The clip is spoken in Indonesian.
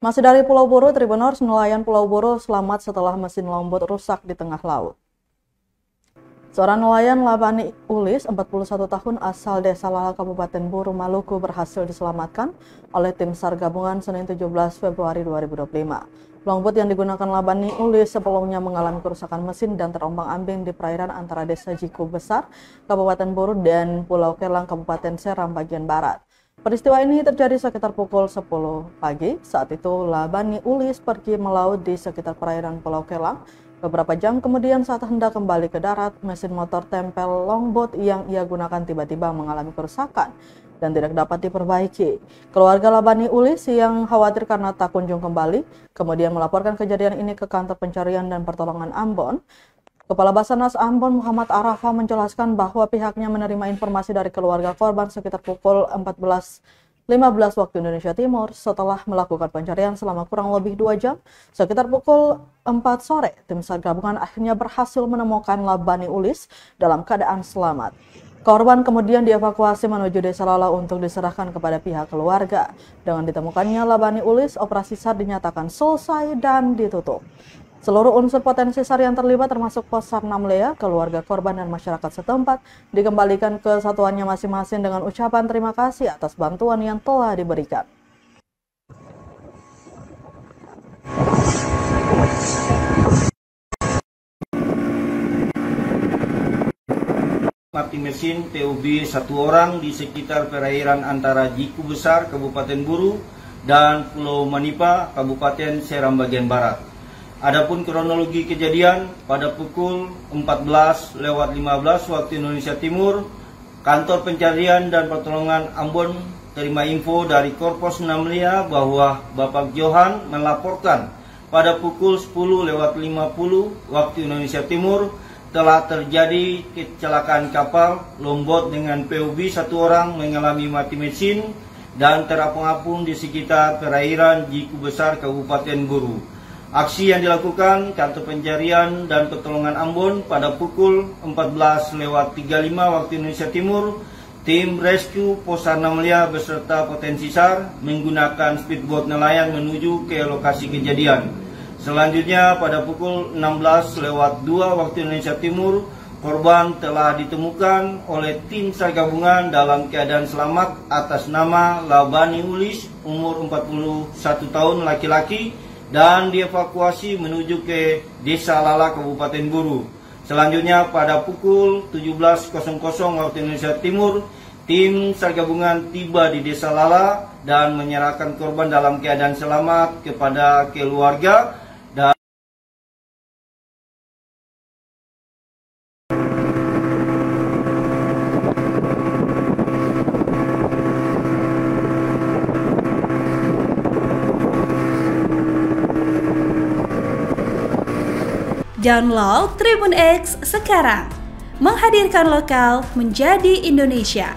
Masih dari Pulau Buru, Tribuners, nelayan Pulau Buru selamat setelah mesin longboat rusak di tengah laut. Seorang nelayan Labani Ulis, 41 tahun, asal Desa Lala, Kabupaten Buru, Maluku, berhasil diselamatkan oleh tim SAR gabungan Senin 17 Februari 2025. Longboat yang digunakan Labani Ulis sebelumnya mengalami kerusakan mesin dan terombang-ambing di perairan antara Desa Jiku Besar, Kabupaten Buru, dan Pulau Kelang, Kabupaten Seram, bagian barat. Peristiwa ini terjadi sekitar pukul 10 pagi. Saat itu Labani Ulis pergi melaut di sekitar perairan Pulau Kelang. Beberapa jam kemudian saat hendak kembali ke darat, mesin motor tempel longboat yang ia gunakan tiba-tiba mengalami kerusakan dan tidak dapat diperbaiki. Keluarga Labani Ulis yang khawatir karena tak kunjung kembali, kemudian melaporkan kejadian ini ke Kantor Pencarian dan Pertolongan Ambon. Kepala Basarnas Ambon Muhammad Arafa menjelaskan bahwa pihaknya menerima informasi dari keluarga korban sekitar pukul 14.15 waktu Indonesia Timur. Setelah melakukan pencarian selama kurang lebih 2 jam, sekitar pukul 4 sore, tim SAR gabungan akhirnya berhasil menemukan Labani Ulis dalam keadaan selamat. Korban kemudian dievakuasi menuju Desa Lala untuk diserahkan kepada pihak keluarga. Dengan ditemukannya Labani Ulis, operasi SAR dinyatakan selesai dan ditutup. Seluruh unsur potensi SAR yang terlibat termasuk Pos SAR Namlea, keluarga korban dan masyarakat setempat dikembalikan ke satuannya masing-masing dengan ucapan terima kasih atas bantuan yang telah diberikan. Mati mesin PUB 1 orang di sekitar perairan antara Jiku Besar, Kabupaten Buru, dan Pulau Manipa, Kabupaten Seram bagian barat. Adapun kronologi kejadian, pada pukul 14.15 waktu Indonesia Timur, Kantor Pencarian dan Pertolongan Ambon terima info dari Korpos Namlea bahwa Bapak Johan melaporkan pada pukul 10.50 waktu Indonesia Timur telah terjadi kecelakaan kapal longboat dengan PUB 1 orang mengalami mati mesin dan terapung-apung di sekitar perairan Jiku Besar, Kabupaten Buru. Aksi yang dilakukan Kantor Pencarian dan Pertolongan Ambon pada pukul 14.35 waktu Indonesia Timur, tim rescue Pos SAR Namlea beserta potensi SAR menggunakan speedboat nelayan menuju ke lokasi kejadian. Selanjutnya pada pukul 16.02 waktu Indonesia Timur, korban telah ditemukan oleh tim SAR gabungan dalam keadaan selamat atas nama Labani Ulis, umur 41 tahun, laki-laki, dan dievakuasi menuju ke Desa Lala, Kabupaten Buru. Selanjutnya pada pukul 17.00 waktu Indonesia Timur, tim SAR gabungan tiba di Desa Lala dan menyerahkan korban dalam keadaan selamat kepada keluarga. Download Tribun X sekarang, menghadirkan lokal menjadi Indonesia.